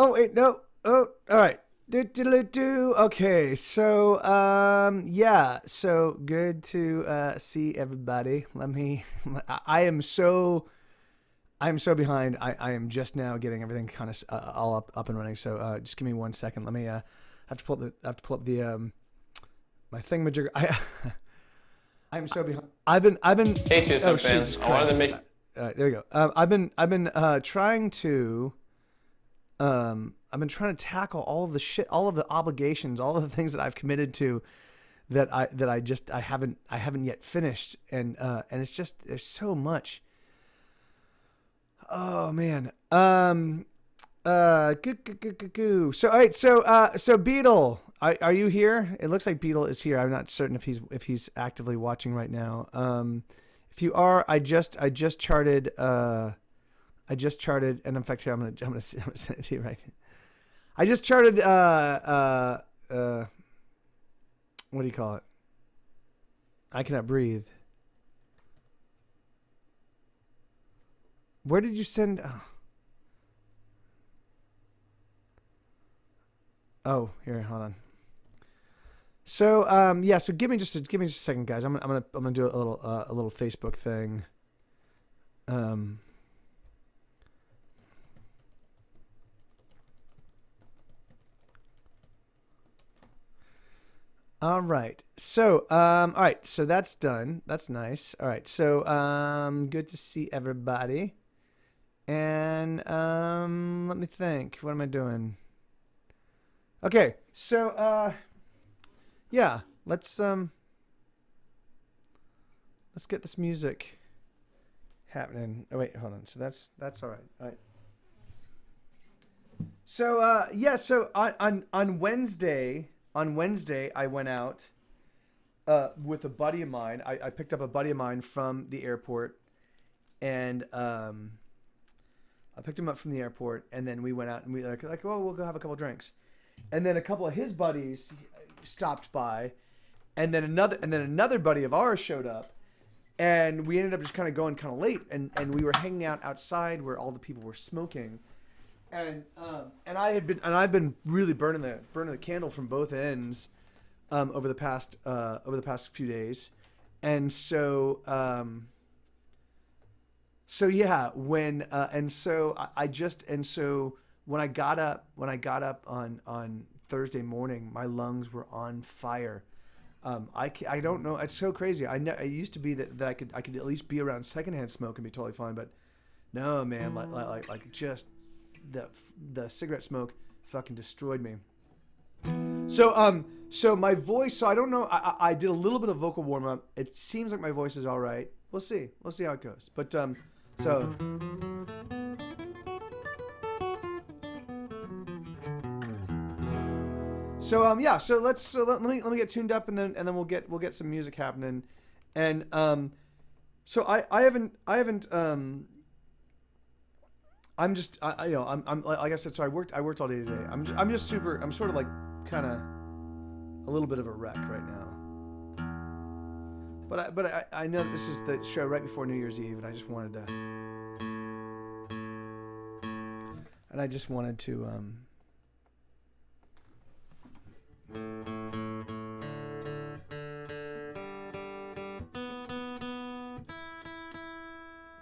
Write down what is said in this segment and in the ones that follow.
Oh wait, no. Oh, all right. Do. Okay, so yeah, so good to see everybody. Let me. I am so behind. I am just now getting everything kind of all up and running. So just give me 1 second. Let me. Have to pull up the my thingamajigger. I'm so behind. I've been. Hey, Oh TSM Jesus fans. I wanted to Christ! make. All right, there we go. I've been trying to. I've been trying to tackle all of the shit, all of the obligations, all of the things that I've committed to I haven't yet finished, and it's just there's so much. Oh man. Goo. So all right. So Beetle, are you here? It looks like Beetle is here. I'm not certain if he's actively watching right now. If you are, I just charted. And in fact, here I'm gonna send it to you right. I just charted. What do you call it? I cannot breathe. Where did you send? Oh, here, hold on. So, yeah. So give me just a second, guys. I'm gonna do a little Facebook thing. All right. So, all right. So that's done. That's nice. All right. So, good to see everybody. And let me think. What am I doing? Okay. So, yeah. Let's get this music happening. Oh wait, hold on. So that's all right. All right. So, yeah. So on Wednesday. On Wednesday, I went out with a buddy of mine. I picked up a buddy of mine from the airport, and I picked him up from the airport, and then we went out and we like, well, we'll go have a couple drinks, and then a couple of his buddies stopped by, and then another buddy of ours showed up, and we ended up just kind of going kind of late, and we were hanging out outside where all the people were smoking. I've been really burning the candle from both ends over the past few days, and so yeah, when when I got up on Thursday morning, my lungs were on fire. I don't know, it's so crazy. I used to be that I could at least be around secondhand smoke and be totally fine, but no, man, like just the cigarette smoke fucking destroyed me. So my voice. So I don't know. I did a little bit of vocal warm up. It seems like my voice is all right. We'll see. We'll see how it goes. But so. Yeah. So let me get tuned up, and then we'll get some music happening, and so I haven't I'm just, I'm like I said. So I worked all day today. I'm just super. I'm sort of like kind of a little bit of a wreck right now. But I know that this is the show right before New Year's Eve, and I just wanted to,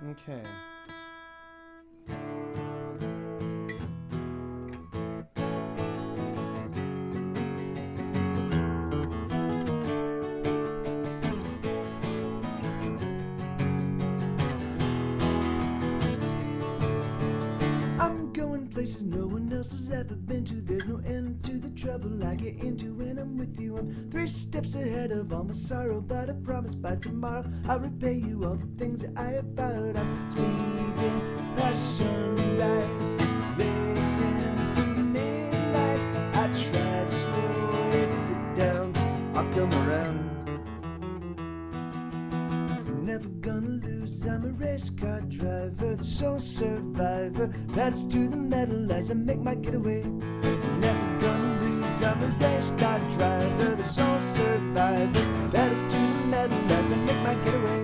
okay. Places no one else has ever been to. There's no end to the trouble I get into when I'm with you. I'm 3 steps ahead of all my sorrow, but I promise by tomorrow I'll repay you all the things that I have borrowed. I'm speeding past sunrise, racing through midnight. I try to slow it down, I'll come around. Never gonna lose, I'm a race car driver, the sole survivor. That's to the metal as I make my getaway. Never gonna lose, I'm a race car driver, the sole survivor. That is to the metal as I make my getaway.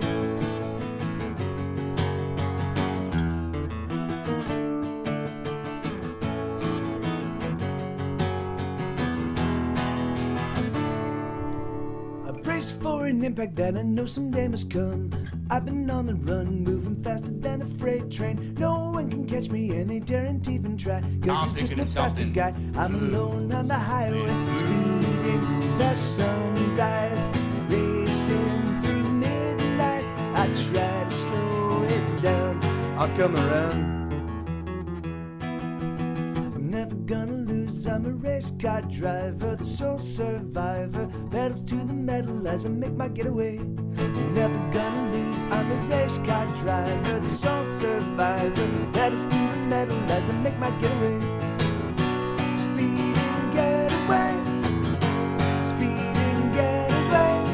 Brace for an impact that I know someday must come. I've been on the run, moving faster than a freight train. No one can catch me and they daren't even try. Cause it's just no faster guy. I'm alone on the highway, speeding the sunrise, racing through midnight. I try to slow it down, I'll come around. I'm never gonna lose, I'm a race car driver, the sole survivor, pedals to the metal as I make my getaway. I'm never gonna lose, I'm a race car driver, the sole survivor, pedals to the metal as I make my getaway. Speed and get away, speed and get away,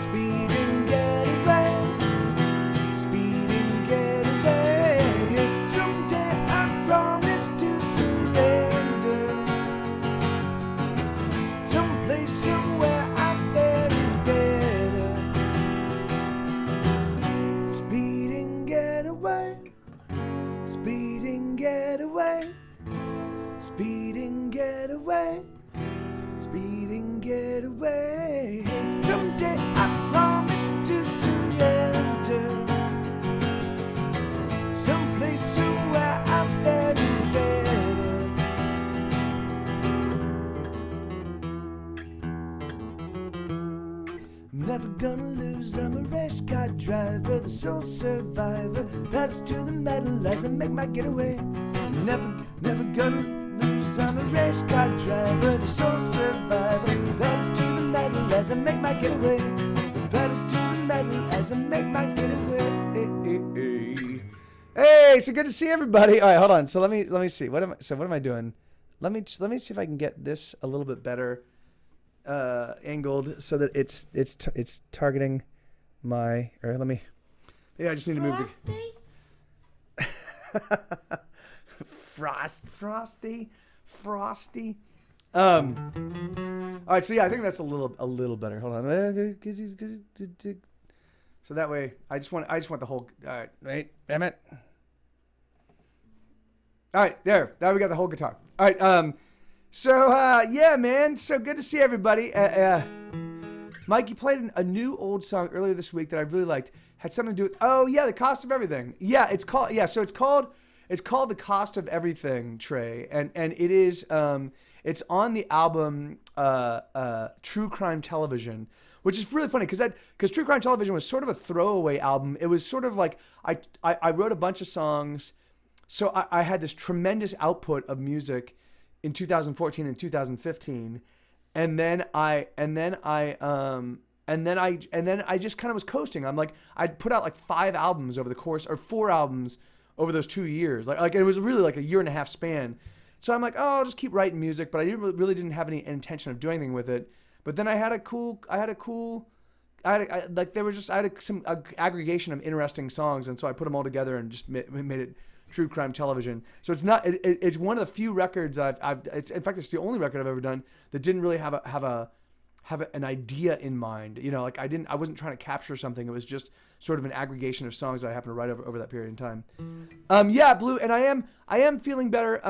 speed and get away, speed and get away. Someday I promise to surrender, someplace, somewhere out there is better. Speed and get away, speed and get away, speed and get away, speed and get away. Someday I promise to surrender, someplace, somewhere out there is better. I'm never gonna lose, I'm a race car driver, the sole survivor, pedals to the metal as I make my getaway. I'm never gonna lose, I'm a race car driver, the sole survivor, pedals to the metal as I make my getaway. Pedals to the metal as I make my getaway. Hey, so good to see everybody. All right, hold on. So let me see. What am I doing? Let me see if I can get this a little bit better angled so that it's targeting my. Or let me. Yeah, I just need to move the. Frosty. All right, so yeah, I think that's a little better. Hold on. So that way, I just want the whole. All right, wait, damn it. All right, there we got the whole guitar. All right, so yeah, man, so good to see everybody. Mike, you played a new old song earlier this week that I really liked. Had something to do with The Cost of Everything. Yeah, it's called The Cost of Everything, Trey, and it is it's on the album True Crime Television, which is really funny because True Crime Television was sort of a throwaway album. It was sort of like I wrote a bunch of songs, so I had this tremendous output of music in 2014 and 2015, and then I just kind of was coasting. I'm like, I'd put out like 5 albums over the course, or 4 albums over those 2 years. Like it was really like a year and a half span. So I'm like, I'll just keep writing music, but I really didn't have any intention of doing anything with it. But then I had some aggregation of interesting songs, and so I put them all together and just made it True Crime Television. So it's one of the few records in fact, it's the only record I've ever done that didn't really have an idea in mind. You know, like I wasn't trying to capture something. It was just sort of an aggregation of songs that I happened to write over that period in time. Yeah, Blue, and I am feeling better.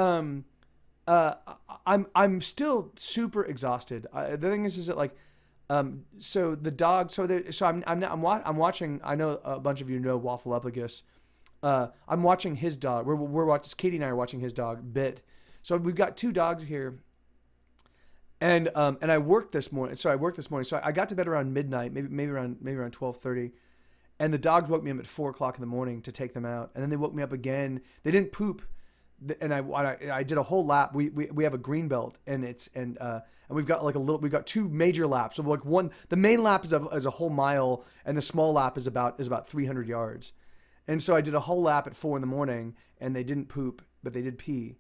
I'm still super exhausted. The thing is that like, so the dog, I'm watching. I know a bunch of you know Waffleopagus. I'm watching his dog. We're watching. Katie and I are watching his dog Bit. So we've got 2 dogs here. And I worked this morning. So I got to bed around midnight, maybe around 12:30, and the dogs woke me up at 4:00 in the morning to take them out, and then they woke me up again. They didn't poop, and I did a whole lap. We have a green belt, and we've got we've got 2 major laps. So like the main lap is a whole mile, and the small lap is about 300 yards, and so I did a whole lap at 4 in the morning, and they didn't poop, but they did pee.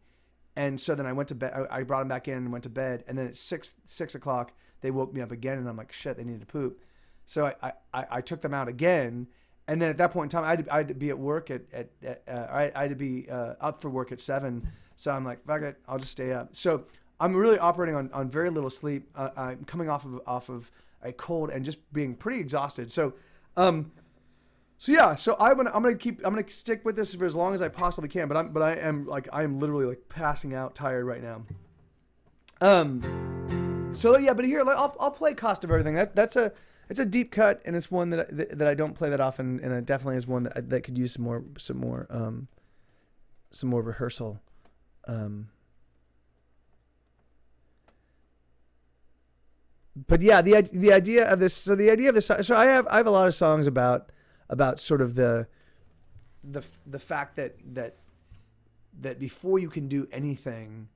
And so then I went to bed. I brought them back in and went to bed. And then at 6 o'clock, they woke me up again. And I'm like, shit, they needed to poop. So I took them out again. And then at that point in time, I had to be at work I had to be up for work at 7. So I'm like, fuck it, I'll just stay up. So I'm really operating on very little sleep. I'm coming off of a cold and just being pretty exhausted. So yeah, so I'm gonna stick with this for as long as I possibly can. But I am literally like passing out tired right now. So yeah, but here I'll play Cost of Everything. It's a deep cut, and it's one that I don't play that often, and it definitely is one that could use some more rehearsal. But yeah, the idea of this. So the idea of this. So I have a lot of songs about sort of the fact that before you can do anything,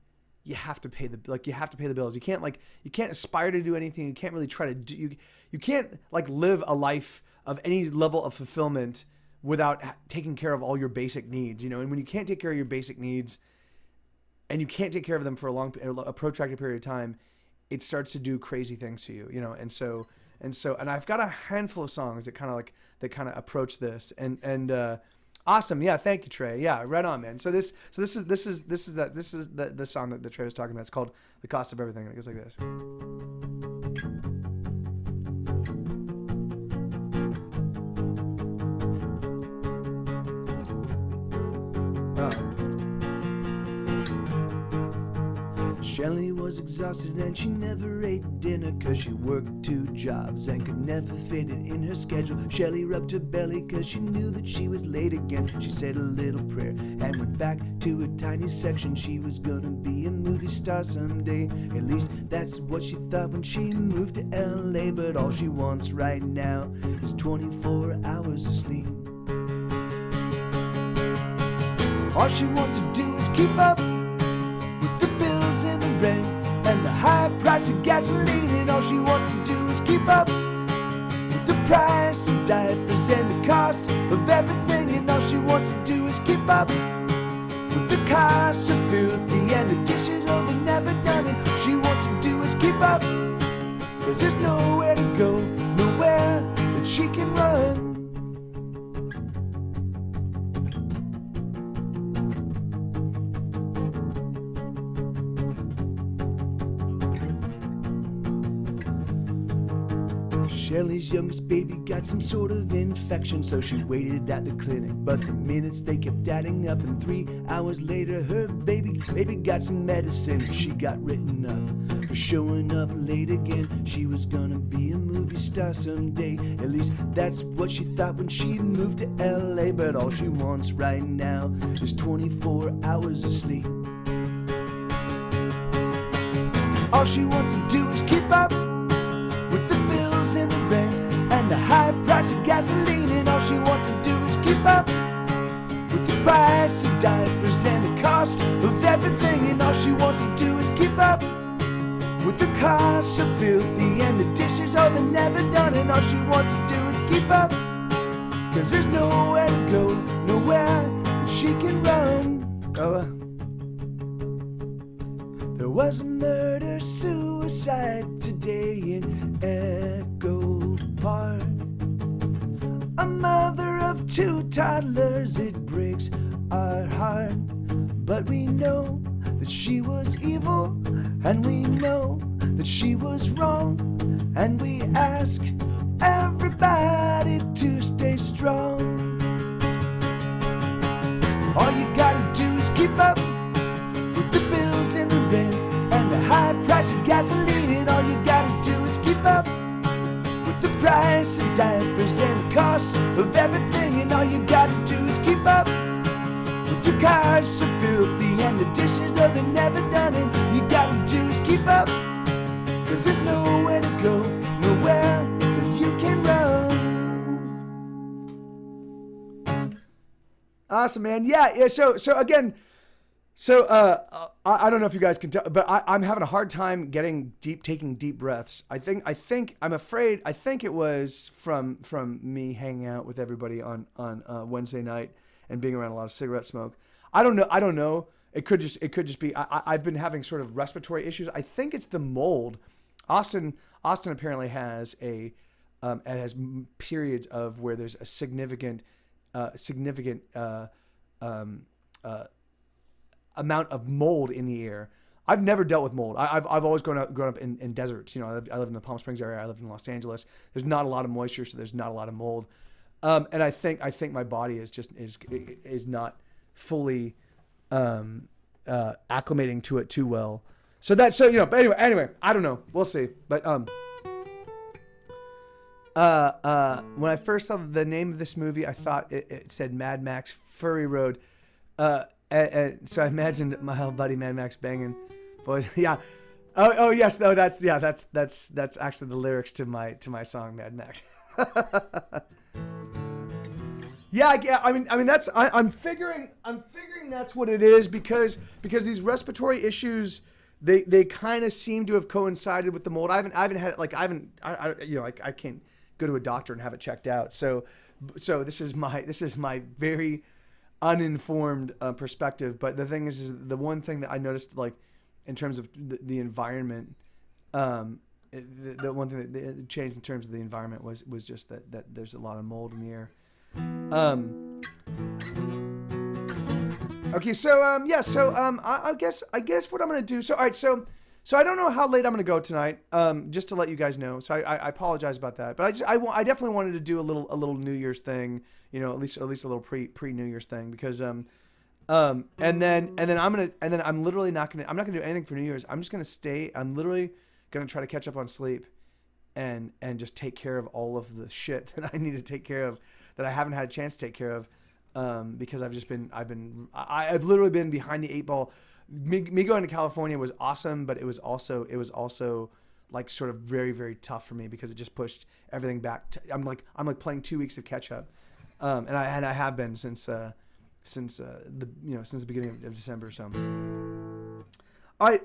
you have to pay the bills. You can't aspire to do anything. You can't really try to do. You can't live a life of any level of fulfillment without taking care of all your basic needs. And when you can't take care of your basic needs, and you can't take care of them for a protracted period of time, it starts to do crazy things to you. And I've got a handful of songs that kind of approach this and. Awesome, yeah. Thank you, Trey. Yeah, right on, man. So this is the song that Trey was talking about. It's called "The Cost of Everything," and it goes like this. Shelley was exhausted and she never ate dinner 'cause she worked 2 jobs and could never fit it in her schedule. Shelley rubbed her belly 'cause she knew that she was late again. She said a little prayer and went back to her tiny section. She was gonna be a movie star someday. At least that's what she thought when she moved to LA. But all she wants right now is 24 hours of sleep. All she wants to do is keep up with the bills and the rent and the high price of gasoline. And all she wants to do is keep up with the price of diapers and the cost of everything. And all she wants to do is keep up with the cost of filthy and the dishes, oh, they're never done. And all she wants to do is keep up, 'cause there's nowhere to go, nowhere that she can run. Shelley's youngest baby got some sort of infection, so she waited at the clinic. But the minutes they kept adding up, and 3 hours later her baby got some medicine. She got written up for showing up late again. She was gonna be a movie star someday. At least that's what she thought when she moved to LA. But all she wants right now is 24 hours of sleep. All she wants to do is keep up with the bills and the rent and the high price of gasoline. And all she wants to do is keep up with the price of diapers and the cost of everything. And all she wants to do is keep up with the cost of filthy and the dishes, oh, they're never done. And all she wants to do is keep up, 'cause there's nowhere to go, nowhere that she can run. There was a murder-suicide today in Echo Park. A mother of 2 toddlers, it breaks our heart. But we know that she was evil, and we know that she was wrong. And we ask everybody to stay strong. All you gotta do is keep up with the bills and the rent and the high price of gasoline. And all you gotta do is keep up with the price of diapers and the cost of everything. And all you gotta do is keep up with your cars so filthy and the dishes, oh, they're never done. And all you gotta do is keep up, 'cause there's nowhere to go, nowhere that you can run. Awesome, man. Yeah. So again, I don't know if you guys can tell, but I'm having a hard time taking deep breaths. I think it was from me hanging out with everybody on Wednesday night and being around a lot of cigarette smoke. I don't know. It could just be I've been having sort of respiratory issues. I think it's the mold. Austin apparently has has periods of where there's a significant amount of mold in the air. I've never dealt with mold. I've always grown up in deserts. I live in the Palm Springs area. I live in Los Angeles. There's not a lot of moisture, so there's not a lot of mold. And I think my body is not fully acclimating to it too well. But anyway, I don't know. We'll see. But when I first saw the name of this movie, I thought it said Mad Max Fury Road. And so I imagined my old buddy Mad Max banging boys. Yeah. Oh yes. No, that's actually the lyrics to my song Mad Max. Yeah. I mean that's I'm figuring that's what it is because these respiratory issues they kind of seem to have coincided with the mold. I haven't had I can't go to a doctor and have it checked out. So this is my very uninformed perspective. But the thing is the one thing that I noticed, like in terms of the environment, the one thing that changed in terms of the environment was just that there's a lot of mold in the air. Okay, so I guess what I'm gonna do. So all right, so I don't know how late I'm gonna go tonight. Just to let you guys know. So I apologize about that, but I definitely wanted to do a little New Year's thing. At least a little pre New Year's thing because and then I'm literally not gonna do anything for New Year's. I'm just gonna stay. I'm literally gonna try to catch up on sleep, and just take care of all of the shit that I need to take care of that I haven't had a chance to take care of. Because I've literally been behind the 8 ball. Me going to California was awesome, but it was also like sort of very, very tough for me because it just pushed everything back. I'm like playing 2 weeks of catch up, and I have been since the beginning of December. So, all right,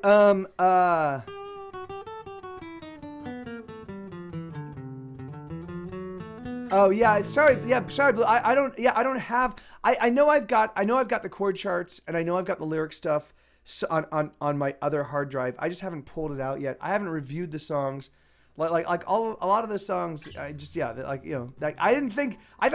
Oh yeah, sorry. Yeah, sorry. Blue. I don't have. I know I've got the chord charts and I know I've got the lyric stuff on my other hard drive. I just haven't pulled it out yet. I haven't reviewed the songs. A lot of the songs. I thought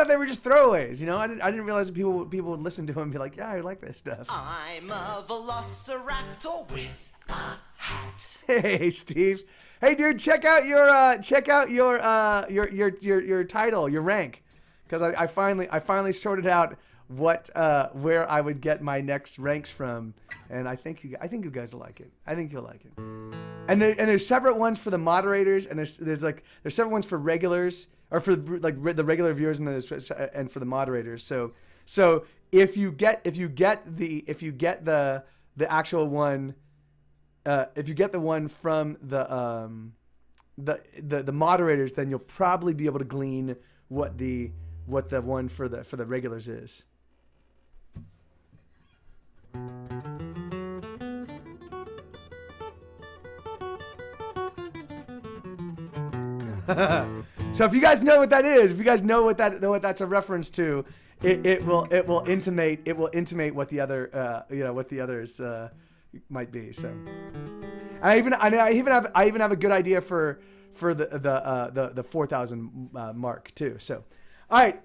they were just throwaways. I didn't realize that people would listen to them and be like, yeah, I like this stuff. I'm a velociraptor with a hat. Hey, Steve. Hey, dude, check out your title, your rank, because I finally sorted out where I would get my next ranks from, and I think you guys will like it. I think you'll like it. And there's separate ones for the moderators, and there's separate ones for regulars or for the regular viewers, and for the moderators. So if you get the actual one. If you get the one from the moderators, then you'll probably be able to glean what the one for the regulars is. So if you guys know what that is, if you guys know what that's a reference to, it will intimate what the others might be. So I even have a good idea for the 4,000 mark too. So all right.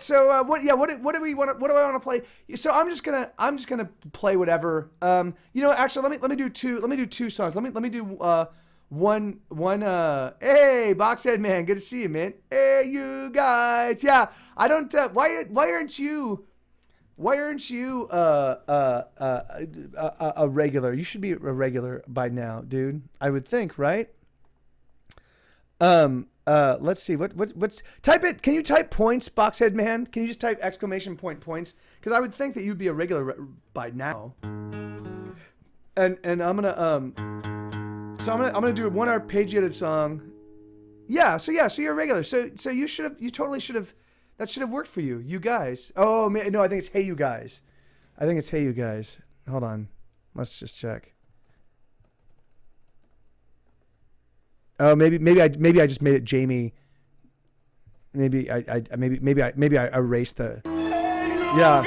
So what do I want to play? So I'm just gonna play whatever. Actually let me do two songs. Let me do one. Hey, Boxhead man, good to see you, man. Hey, you guys. Yeah, I don't. Why aren't you a regular? You should be a regular by now, dude. I would think, right? Let's see. What's type it? Can you type points, Boxhead man? Can you just type exclamation point points? Because I would think that you'd be a regular by now. And I'm gonna do a 1 arpeggiated song. Yeah. So you're a regular. So you totally should have. That should have worked for you. You guys. Oh, man, no, I think it's Hey You Guys. Hold on. Let's just check. Oh, maybe I just made it Jamie. Maybe I erased the. Yeah.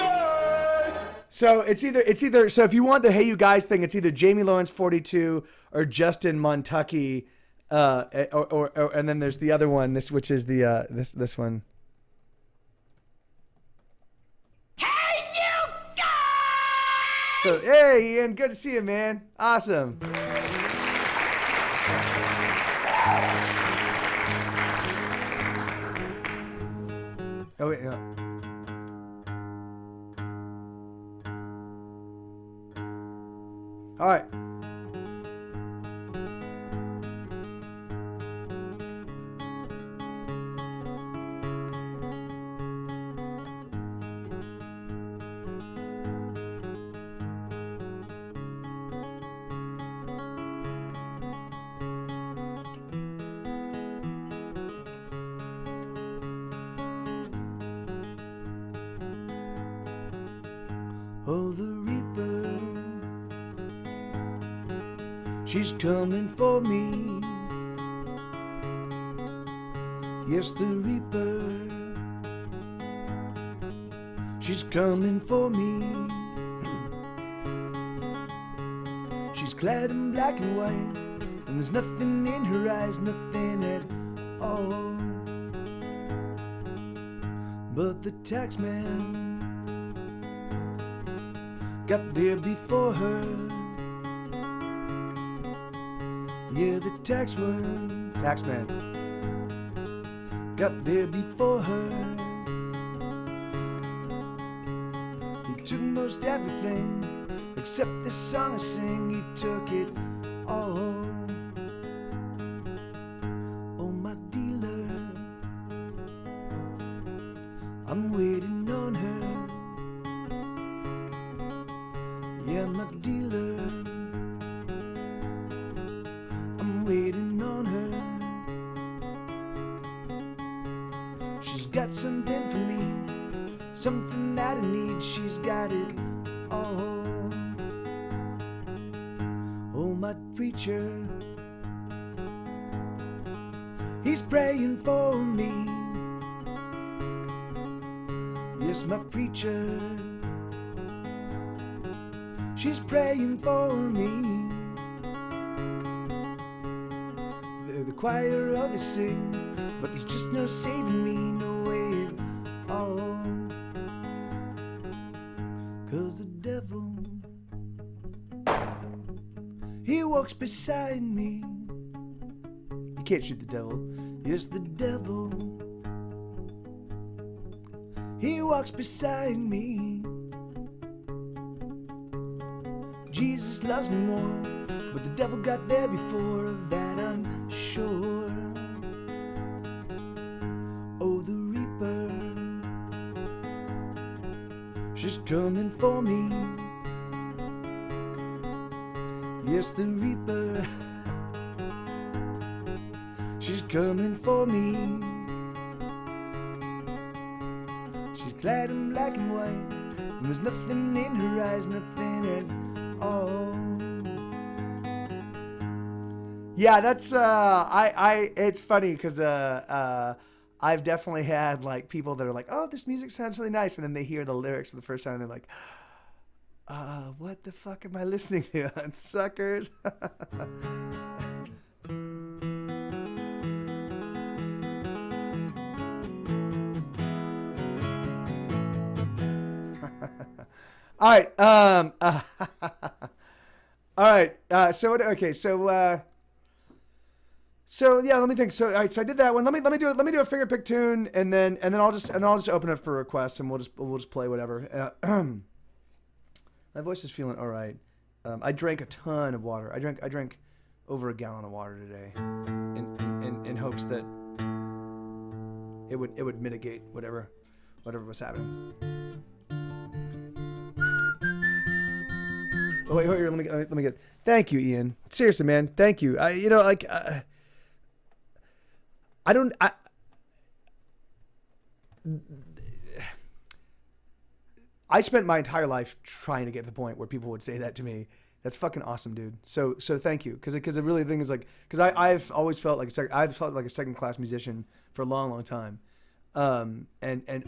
So it's either so if you want the Hey You Guys thing, it's either Jamie Lawrence 42 or Justin Montucky, or and then there's the other one, which is the this one. So, hey, Ian, good to see you, man. Awesome. Oh, wait, no. All right. Oh, the Reaper, she's coming for me. Yes, the Reaper, she's coming for me. She's clad in black and white, and there's nothing in her eyes, nothing at all. But the taxman got there before her. Yeah, the taxman got there before her. He took most everything except the song I sing. He took it all. Oh, my dealer, I'm waiting on her. Yeah, my dealer, I'm waiting on her. She's got something for me, something that I need. She's got it all. Oh, my preacher, he's praying for me. Yes, my preacher, she's praying for me. The choir, oh, they sing, but there's just no saving me, no way at all. 'Cause the devil, he walks beside me. You can't shoot the devil. Yes, the devil, he walks beside me. Jesus loves me more, but the devil got there before, of that I'm sure. Oh, the Reaper, she's coming for me. Yes, the Reaper, she's coming for me. She's clad in black and white, and there's nothing in her eyes, nothing at all. Yeah, that's it's funny because I've definitely had like people that are like, oh, this music sounds really nice, and then they hear the lyrics for the first time and they're like, what the fuck am I listening to? Suckers. All right. All right. So yeah, let me think. So all right. So I did that one. Let me do it. Let me do a finger pick tune, and then I'll just open it for requests, and we'll just play whatever. My voice is feeling all right. I drank a ton of water. I drank over a gallon of water today, in hopes that it would mitigate whatever was happening. Oh, wait, here, let me get. Thank you, Ian. Seriously, man. Thank you. I spent my entire life trying to get to the point where people would say that to me. That's fucking awesome, dude. So thank you, because the really thing is like, because I've always felt like a second class musician for a long time, and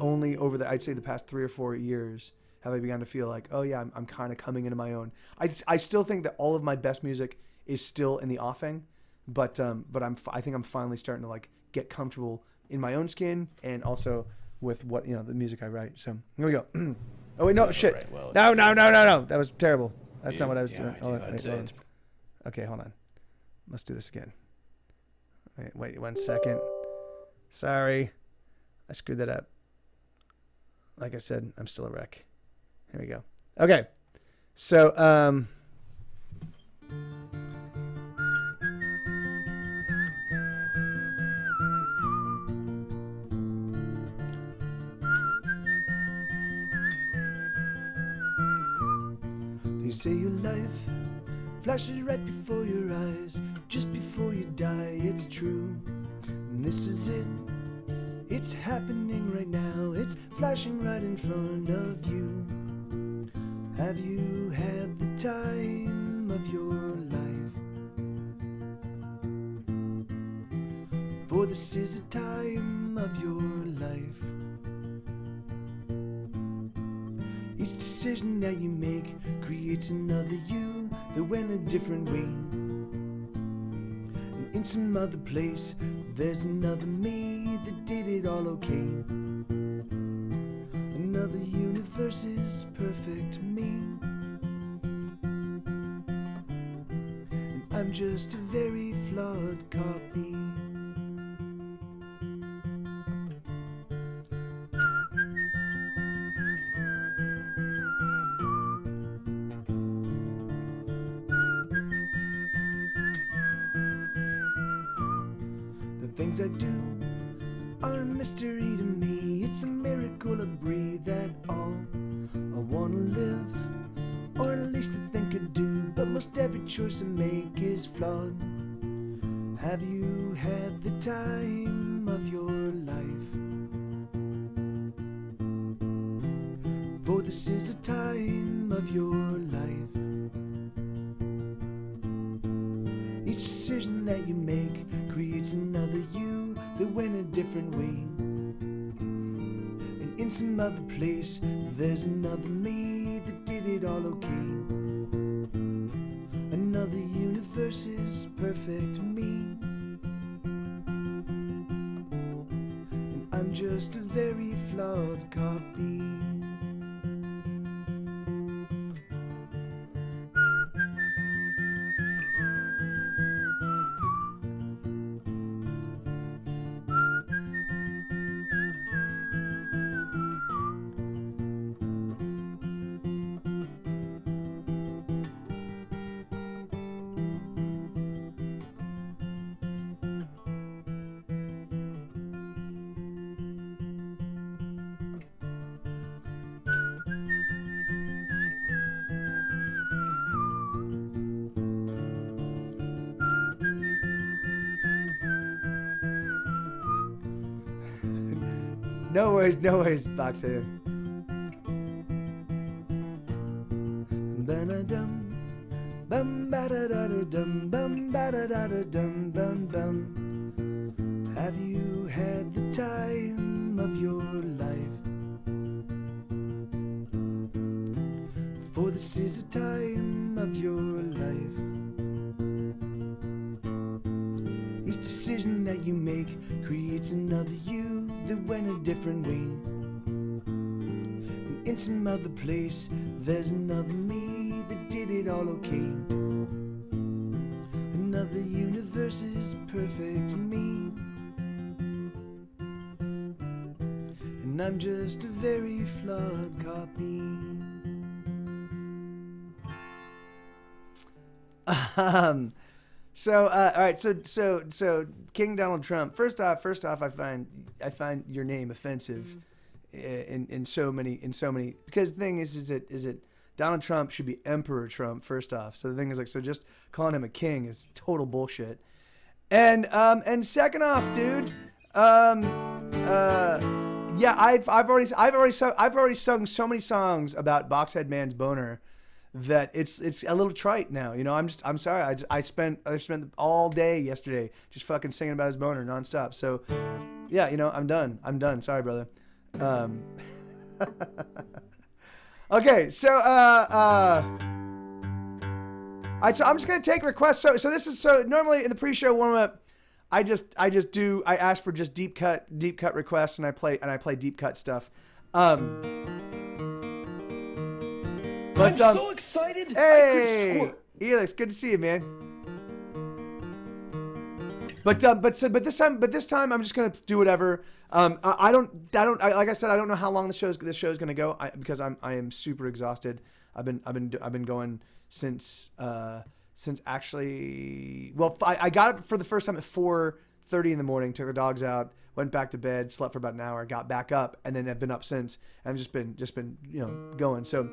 only over I'd say the past 3 or 4 years have I begun to feel like, oh yeah, I'm kind of coming into my own. I still think that all of my best music is still in the offing, but I think I'm finally starting to like get comfortable in my own skin, and also with what, the music I write. So here we go. Oh wait, no, shit. Right, well, no. That was terrible. That's not what I was doing. Hold on. Okay, hold on. Let's do this again. Wait 1 second. Sorry, I screwed that up. Like I said, I'm still a wreck. Here we go. Okay, so they say your life flashes right before your eyes, just before you die. It's true, and this is it. It's happening right now. It's flashing right in front of you. Have you had the time of your life? For this is a time of your life. Each decision that you make creates another you that went a different way. And in some other place, there's another me that did it all okay. Another universe is perfect me. And I'm just a very flawed copy. The things I do are a mystery to me. It's a miracle I breathe at all. I wanna live, or at least I think I do, but most every choice I make is flawed. Have you had the time of your life? For this is a time of your life. Each decision that you make creates another you that went a different way. And in some other place, there's another me that did it all okay. Another universe is perfect me. And I'm just a very flawed copy. No worries, Boxhead. Ba-da-dum, bum ba-da-da-da-dum, bum ba-da-da-da-dum, bum bum. Have you had the time of your life? For this is a time of your life. Each decision that you make creates another you that went a different way. And in some other place, there's another me that did it all okay. Another universe is perfect me. And I'm just a very flawed copy. So, all right. So, King Donald Trump. First off, I find your name offensive, in so many. Because the thing is it Donald Trump should be Emperor Trump. First off, so the thing is so just calling him a king is total bullshit. And second off, dude, yeah, I've already sung so many songs about Boxhead Man's boner that it's a little trite now, I'm sorry. I spent all day yesterday just fucking singing about his boner nonstop. So yeah, I'm done. Sorry, brother. Okay, so I'm just gonna take requests. So this is normally in the pre-show warm up, I ask for just deep cut requests, and I play deep cut stuff. But, I'm so excited. Hey, Elix, good to see you, man. But this time I'm just gonna do whatever. I don't like I said, I don't know how long this show is gonna go. Because I am super exhausted. I've been going since actually. Well, I got up for the first time at 4:30 in the morning. Took the dogs out. Went back to bed. Slept for about an hour. Got back up, and then have been up since. And I've just been going. So.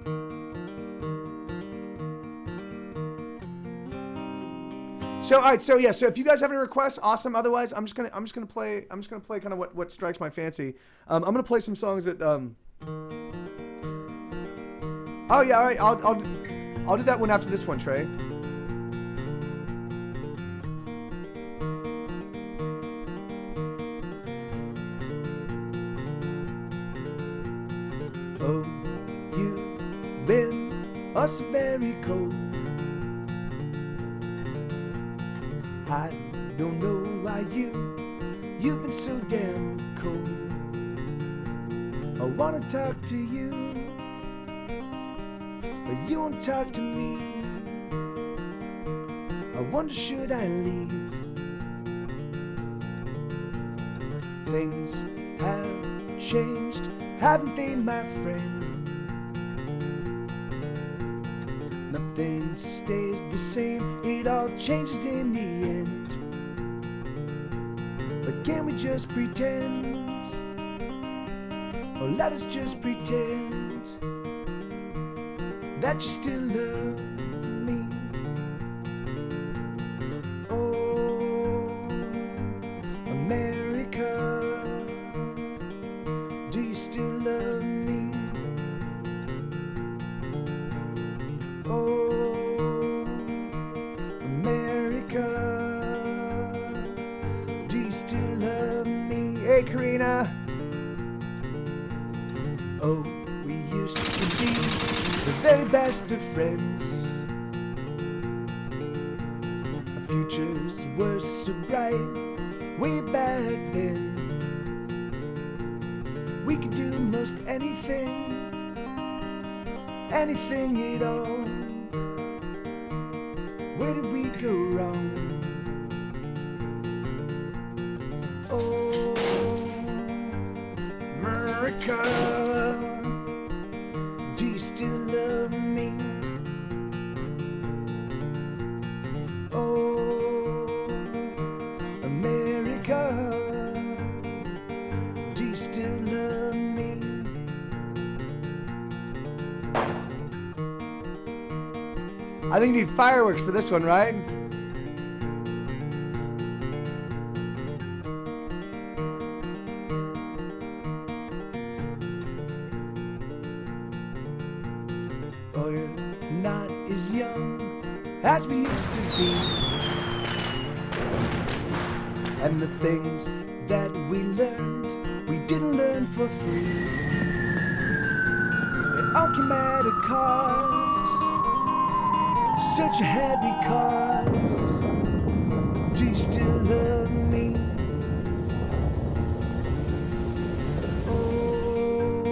So all right, so if you guys have any requests, awesome. Otherwise, I'm just gonna play kind of what strikes my fancy. I'm gonna play some songs that Oh yeah, all right. I'll do that one after this one, Trey. Oh, you've been so very cold. I don't know why you've been so damn cold. I wanna talk to you, but you won't talk to me. I wonder, should I leave? Things have changed, haven't they, my friend? Nothing stays the same, it all changes in the end. But can we just pretend? Or let us just pretend that you still love me. Oh, America, do you still love me? Oh, America, do you still love me? Hey, Karina. Oh, we used to be the very best of friends. Our futures were so bright way back then. We could do most anything, anything at all. Where did we go wrong? Oh, America, do you still love me? Oh, America, do you still love me? I think you need fireworks for this one, right? Oh, you're not as young as we used to be, and the things that we learned, we didn't learn for free. They all came at a cost, such a heavy cost. Do you still love me? Oh,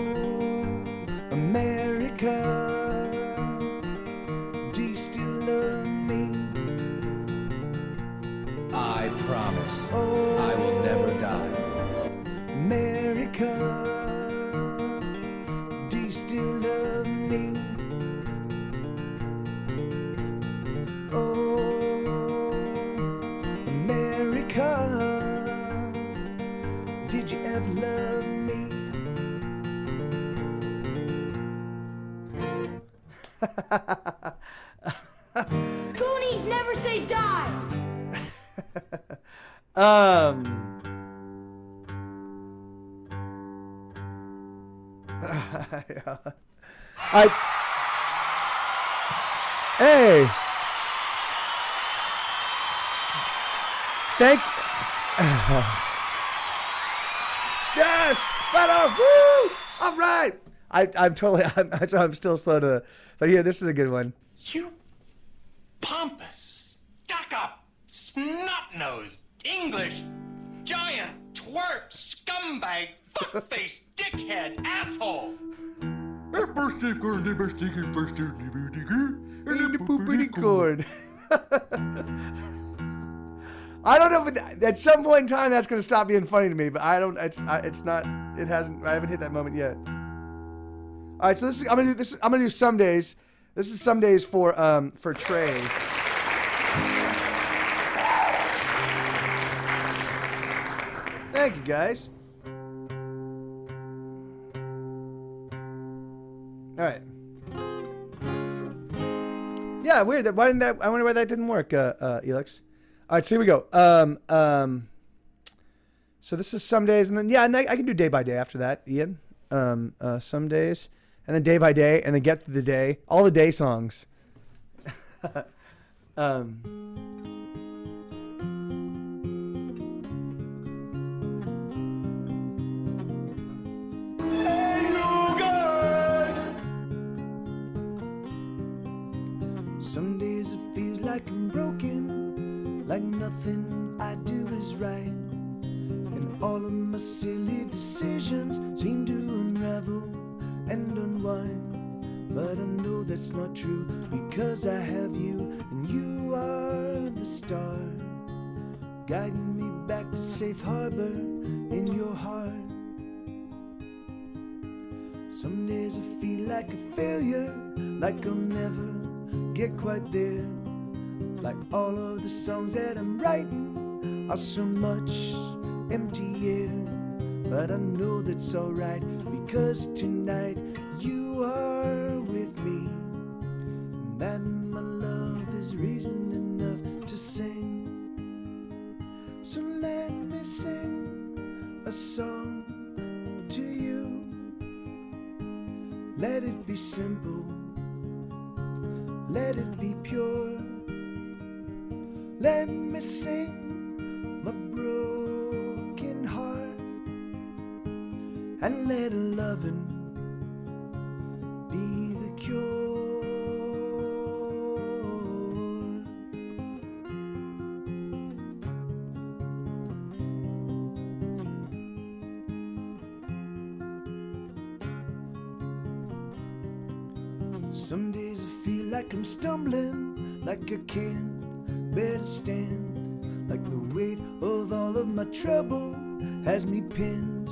America, I promise I will never die. America, do you still love me? Oh, America, did you ever love me? Goonies never say die! Hey, thank yes, better, woo, all right. I'm still slow to, but here, this is a good one. You pompous, stuck-up, snot-nosed, English, giant, twerp, scumbag, fuckface, dickhead, asshole! The poopity cord. I don't know, but at some point in time that's going to stop being funny to me. But I don't. It's not. It hasn't. I haven't hit that moment yet. All right, so this is. I'm gonna do this. I'm gonna do some days. This is some days for Trey. Thank you, guys. All right. Yeah, weird. Why didn't that? I wonder why that didn't work, Elix. All right, so here we go. So this is some days, and then yeah, and I can do day by day after that, Ian. Some days, and then day by day, and then get through the day. All the day songs. Some days it feels like I'm broken, like nothing I do is right, and all of my silly decisions seem to unravel and unwind. But I know that's not true, because I have you, and you are the star, guiding me back to safe harbor in your heart. Some days I feel like a failure, like I'll never get quite there, like all of the songs that I'm writing are so much empty air. But I know that's alright, because tonight you are with me, and that, my love, is reason enough to sing. So let me sing a song to you. Let it be simple, let it be pure. Let me sing my broken heart, and let loving be the cure. Some days I feel like I'm stumbling, like I can't bear to stand, like the weight of all of my trouble has me pinned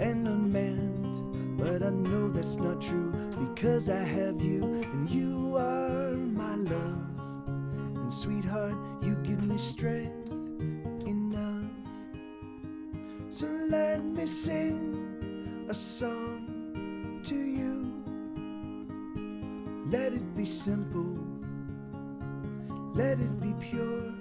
and unmanned. But I know that's not true, because I have you, and you are my love. And sweetheart, you give me strength enough. So let me sing a song to you. Let it be simple, let it be pure.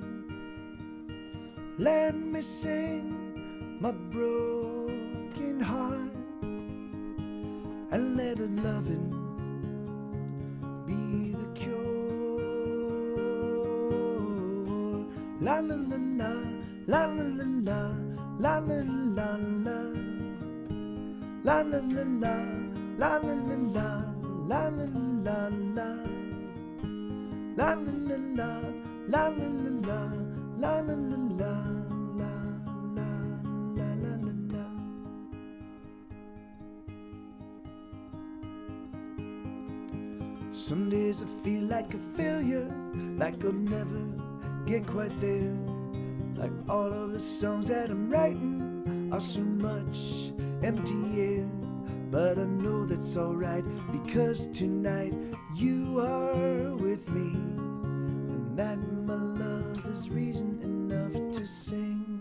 Let me sing my broken heart, and let loving be the cure. La la la la, la la la la, la la la la, la la la la, la la la la, la la la la, la la la la, la la la la, la la la la, la la la la la. Some days I feel like a failure, like I'll never get quite there, like all of the songs that I'm writing are so much empty air. But I know that's alright, because tonight you are with me, and that, my love, is reason enough to sing.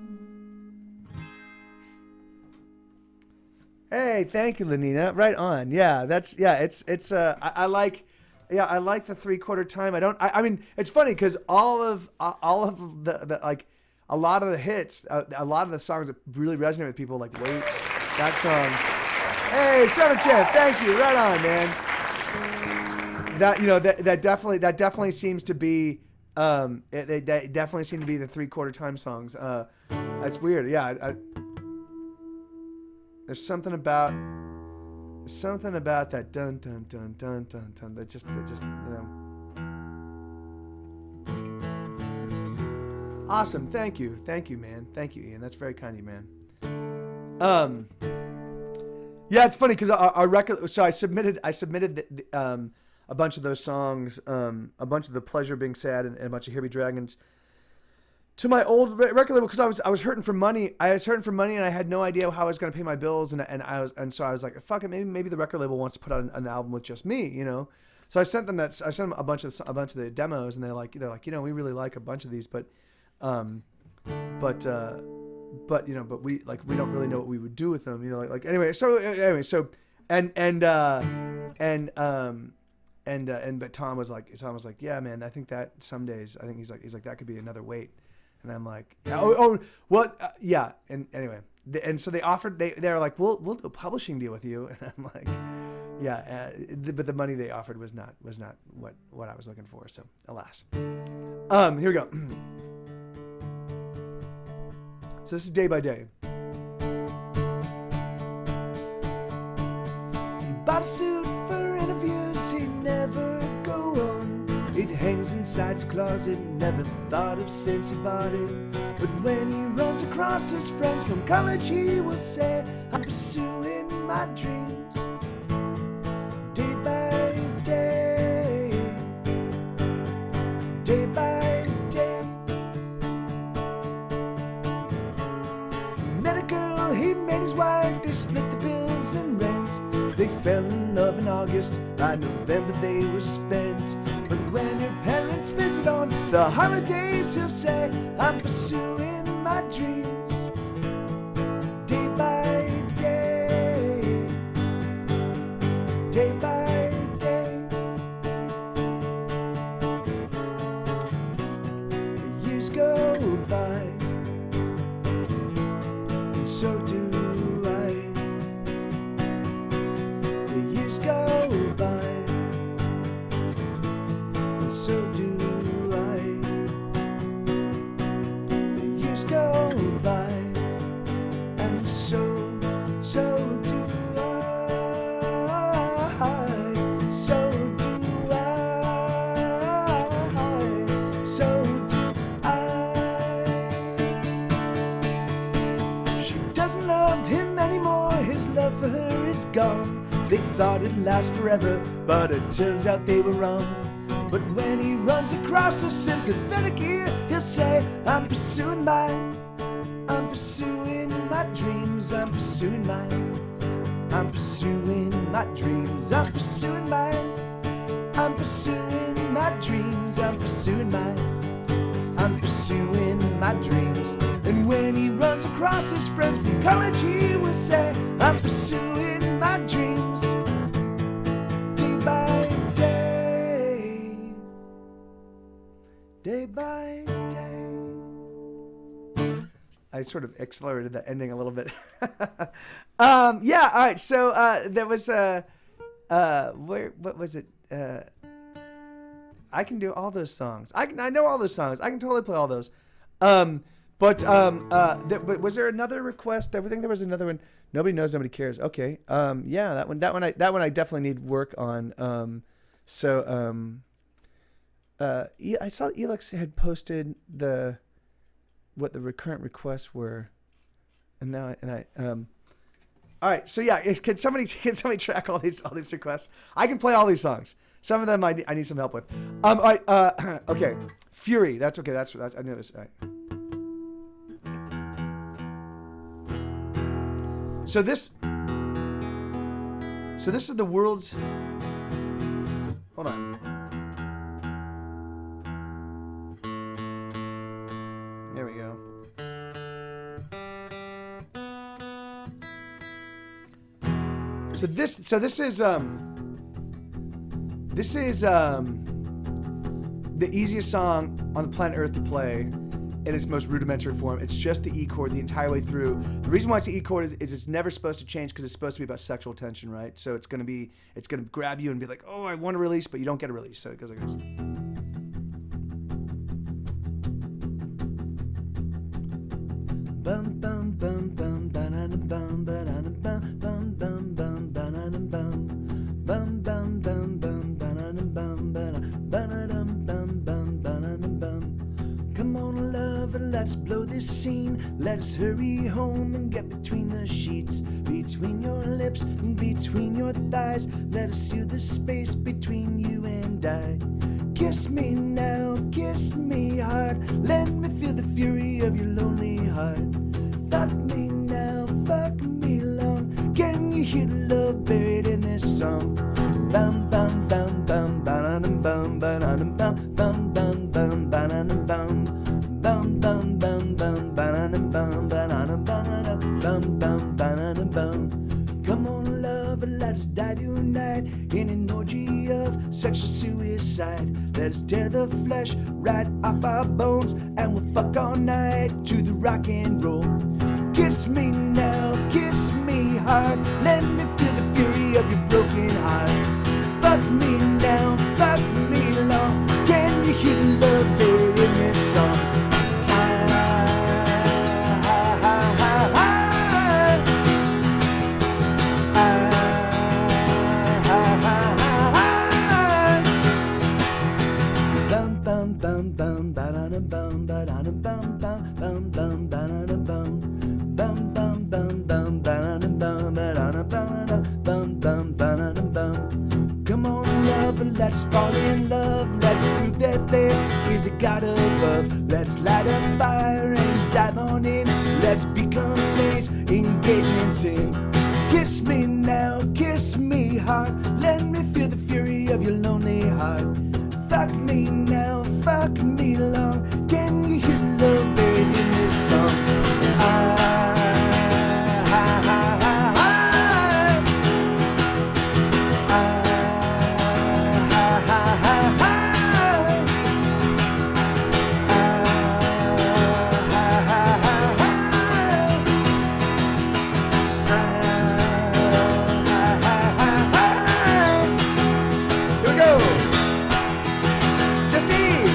Hey, thank you, Lenina. Right on. Yeah, that's I like the 3/4 time. I mean, it's funny because all of the like a lot of the hits, a lot of the songs that really resonate with people, like Wait, that song. Hey, Seven Champ, thank you. Right on, man. That definitely seems to be they definitely seem to be the 3/4 time songs. That's weird. Yeah, there's something about that dun dun dun dun dun dun that just Awesome. Thank you, man. Thank you, Ian. That's very kind of you, man. Yeah, it's funny because our record. So I submitted a bunch of those songs, a bunch of the Pleasure Being Sad and a bunch of Here Be Dragons, to my old record label because I was hurting for money. I was hurting for money and I had no idea how I was going to pay my bills. So I was like, fuck it, maybe the record label wants to put out an album with just me, you know. So I sent them a bunch of the demos, and they're like, we really like a bunch of these, but we don't really know what we would do with them, anyway. But Tom was like, yeah, man, I think that some days, he's like that could be another Wait, and I'm like, what? Yeah, and anyway, and so they were like, we'll do a publishing deal with you, and I'm like, Yeah, but the money they offered was not what I was looking for. So alas. Here we go. So this is Day by Day. He bought a suit for interviews, he'd never go on. It hangs inside his closet, never thought of since he bought it. But when he runs across his friends from college, he will say, I'm pursuing my dreams. Day by day, day by day. He met a girl, he met his wife, they split the bills and rent. They fell in love in August, by November they were spent. But when her parents visit on the holidays, he'll say, I'm pursuing my dreams. Day by day, day by day. The years go by, and so do I. The years go by, and so do I. The years go by, and so do I. So do I. So do I. She doesn't love him anymore, his love for her is gone. They thought it'd last forever, but it turns out they were wrong. But when he runs across a sympathetic ear, he'll say, I'm pursuing my dreams. I'm pursuing my dreams. I'm pursuing my dreams. I'm pursuing my dreams. And when he runs across his friends from college, he will say, I'm pursuing my dreams. Day by day, day by day. I sort of accelerated that ending a little bit. Yeah, all right. So there was what was it? I can do all those songs. I know all those songs. I can totally play all those. But was there another request? I think there was another one. Nobody knows, nobody cares. Okay. Yeah, that one I definitely need work on. I saw Elix had posted what the recurrent requests were, and I all right. So yeah, can somebody track all these requests? I can play all these songs. Some of them I need some help with. All right. Okay. Fury. That's okay. That's I knew this. All right. So this is the world's. Hold on. There we go. So this is the easiest song on the planet Earth to play in its most rudimentary form. It's just the E chord the entire way through. The reason why it's the E chord is it's never supposed to change because it's supposed to be about sexual tension, right? So it's gonna grab you and be like, oh, I want a release, but you don't get a release. So it goes like this. Bum bum bum bum banana bum banana bum bum bum bum banana bum bum bum bum bum banana bum banana bum bum banana bum. Come on, love, and let's blow this scene. Let us hurry home and get between the sheets, between your lips and between your thighs. Let us see the space between you and I. Kiss me now, kiss me hard. Let me feel the fury of your lonely heart. Fuck me now, fuck me long. Can you hear the love buried in this song? Bum bum bum bum banana bum banana bum bum bum bum banana bum bum bum bum bum banana bum banana banana bum bum banana bum. Come on, love, and let's die tonight in an orgy of sexual suicide. Let us tear the flesh right off our bones, and we'll fuck all night to the rock and roll. Kiss me now, kiss me heart. Let me feel the fury of your broken heart. Fuck me now, fuck me long. Can you hear the love there in this song? Come on, love, let's fall in love. Let's prove that there is a God above. Let's light a fire and dive on in. Let's become saints, engage in sin. Kiss me now, kiss me hard. Let me feel the fury of your lonely heart. Fuck me now, fuck me long. Can you hear the love buried in this song? Here we go. Justine.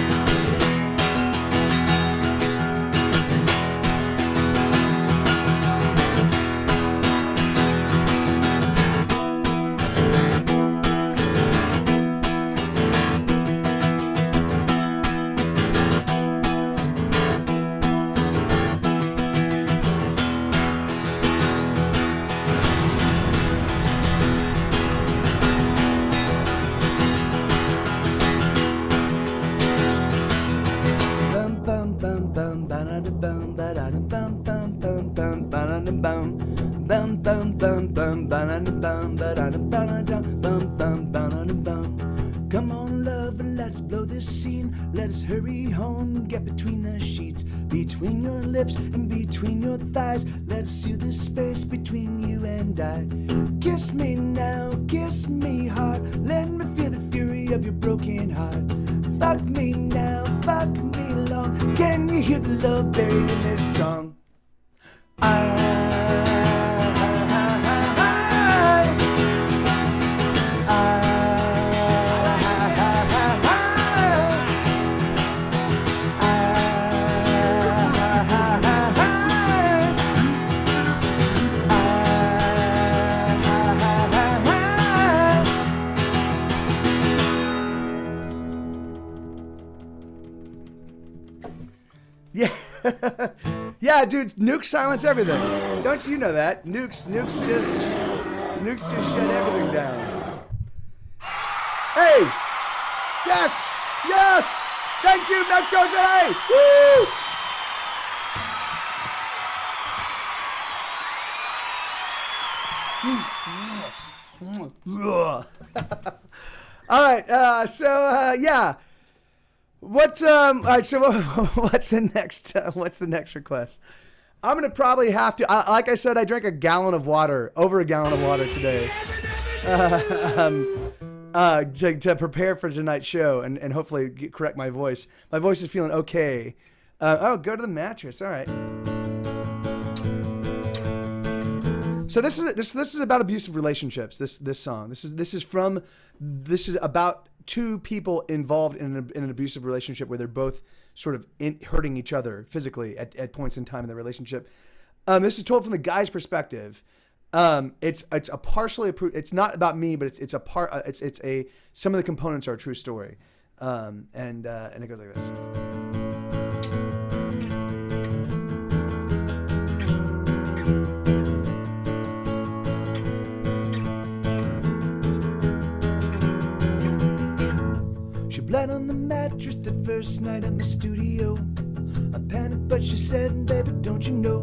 Come on, love, let's blow this scene. Let us hurry home, get between the sheets, between your lips and between your thighs. Let's see the space between you and I. Kiss me now, kiss me hard. Let me feel the fury of your broken heart. Fuck me now, fuck me long. Can you hear the love buried in this song? Yeah, yeah, dude. Nukes silence everything. Don't you know that? Nukes just shut everything down. Hey, yes, yes. Thank you, Mexico City. Woo! All right. Yeah. What? All right. So, what's the next? What's the next request? I'm gonna probably have to. Like I said, I drank over a gallon of water today, to prepare for tonight's show and hopefully correct my voice. My voice is feeling okay. Go to the mattress. All right. So this is about abusive relationships. This song. This is about two people involved in an abusive relationship where they're both sort of hurting each other physically at points in time in the relationship. This is told from the guy's perspective. It's a partially approved. It's not about me, but it's a part. It's a some of the components are a true story, and it goes like this. She bled on the mattress the first night at my studio. I panicked, but she said, baby, don't you know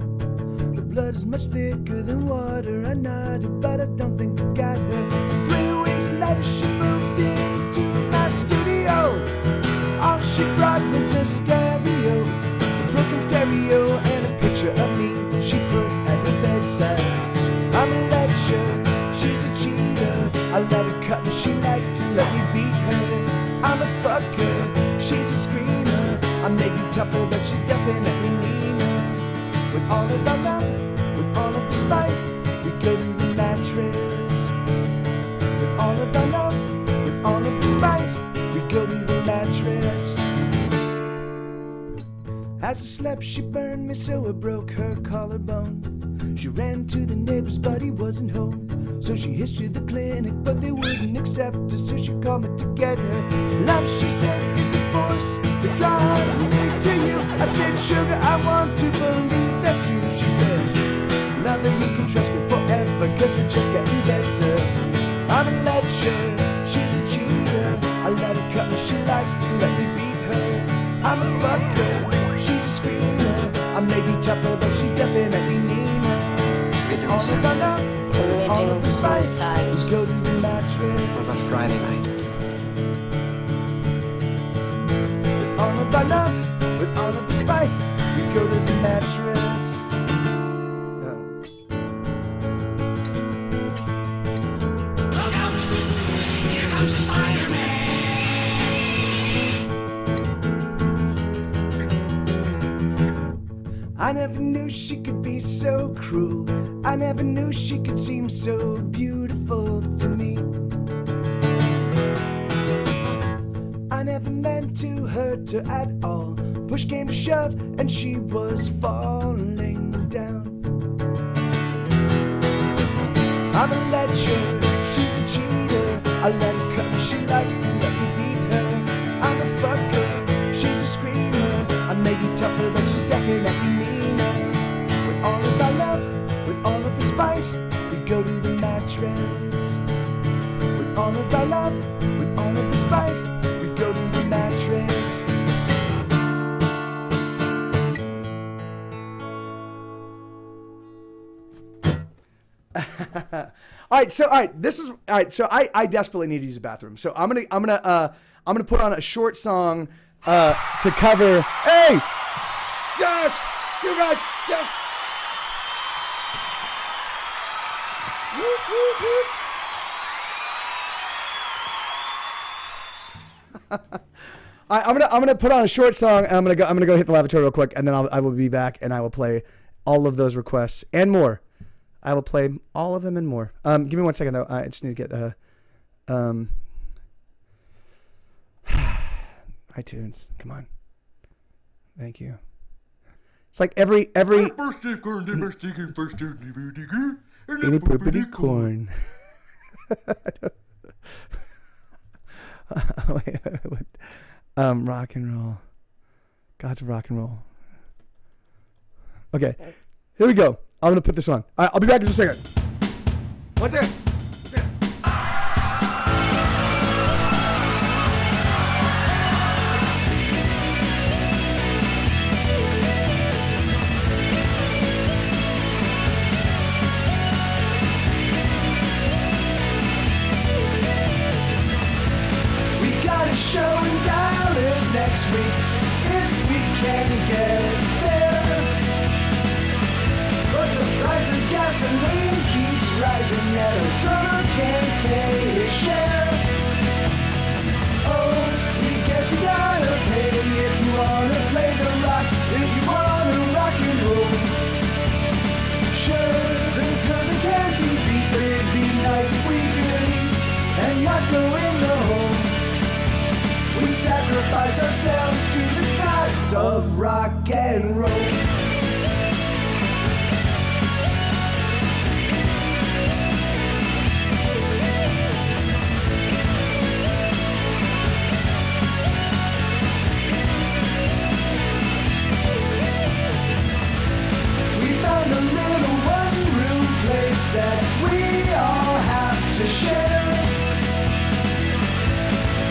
the blood is much thicker than water? I nodded, but I don't think I got her. 3 weeks later, she moved into my studio. All she brought was a stereo, a broken stereo, and a picture of me that she put at her bedside. I'm a lecturer, she's a cheater. I let her cut me, she likes to let me beat her. I'm a fucker, she's a screamer. I may be tougher, but she's definitely meaner. With all of our love, with all of the spite, we go to the mattress. With all of our love, with all of the spite, we go to the mattress. As I slept, she burned me so it broke her collarbone. She ran to the neighbors, but he wasn't home. So she hitched to the clinic, but they wouldn't accept her. So she called me to get her. Love, she said, is a force that drives me to you. I said, sugar, I want to believe that's true. She said, love, you can trust me forever, cause we're just getting better. I'm a ledger, she's a cheater. I let her cut me, she likes to let me beat her. I'm a fucker, she's a screamer. I may be tougher, but she's definitely meaner. All of our love, all of the spite, we go to the mattress. What about Friday night? With all of our love, with all of the spite, we go to the mattress. I never knew she could be so cruel. I never knew she could seem so beautiful to me. I never meant to hurt her at all. Push came to shove and she was falling down. I'm a ledger, she's a cheater. I let her cut me, she likes to let me beat her. I'm a fucker, she's a screamer. I may be tougher, but she's definitely meaner. With all of our love, with all of the spite, we go to the mattress. With all of our love, with all of the spite, we go to the mattress. So I desperately need to use the bathroom. So I'm gonna put on a short song to cover. Hey, yes, you guys, yes. Whoop, whoop, whoop. All right, I'm gonna put on a short song, and I'm gonna go hit the lavatory real quick, and then I will be back, and I will play all of those requests and more. I will play all of them and more. Give me 1 second though. I just need to get iTunes. Come on. Thank you. It's like every any poopity corn. Wait, rock and roll. God's rock and roll. Okay, here we go. I'm gonna put this on. All right, I'll be back in just a second. 1 second. We got a show in Dallas next week, if we can get there. But the price of gasoline keeps rising, and a drummer can't pay his share. Oh, we guess you gotta pay if you wanna play the rock, if you wanna rock and roll. Sure, the girls they can't be beat, but it'd be nice if we could eat and not go in the hole. We sacrifice ourselves to the gods of rock and roll. That we all have to share.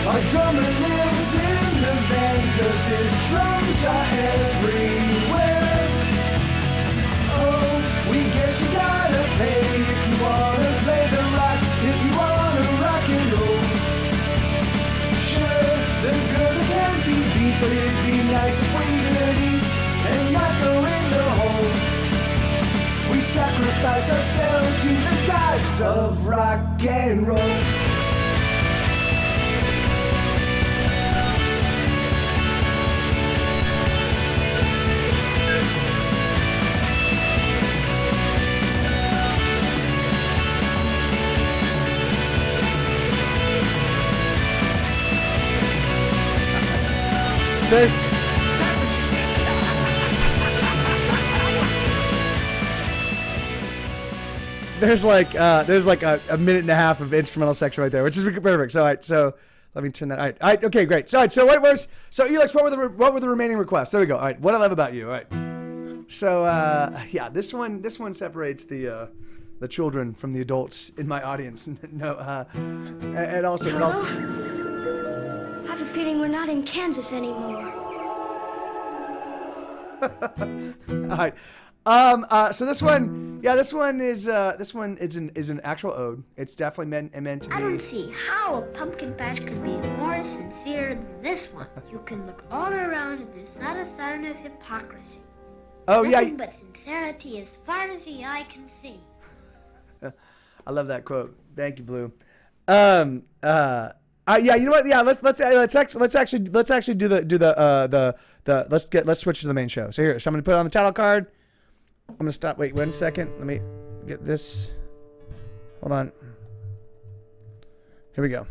Our drummer lives in the van, 'cause his drums are everywhere. Oh, we guess you gotta pay if you wanna play the rock, if you wanna rock and roll. Sure, the girls can't be beat, but it'd be nice if we could eat and not go in the hole. We sacrifice ourselves to the gods of rock and roll. there's like a minute and a half of instrumental section right there, which is perfect. So all right, so let me turn that. All right, okay, great. So all right, so Elix, what were the remaining requests? There we go. All right, what I love about you. All right. So yeah, this one separates the children from the adults in my audience. No, and also. I have a feeling we're not in Kansas anymore. All right. So this one is an actual ode. It's definitely meant to be. I don't see how a pumpkin patch could be more sincere than this one. You can look all around and there's not a sign of hypocrisy. Oh Nothing yeah. but sincerity as far as the eye can see. I love that quote. Thank you, Blue. Yeah, you know what? Yeah, let's actually do the let's switch to the main show. So here, so I'm gonna put it on the title card. I'm gonna stop. Wait 1 second. Let me get this. Hold on. Here we go.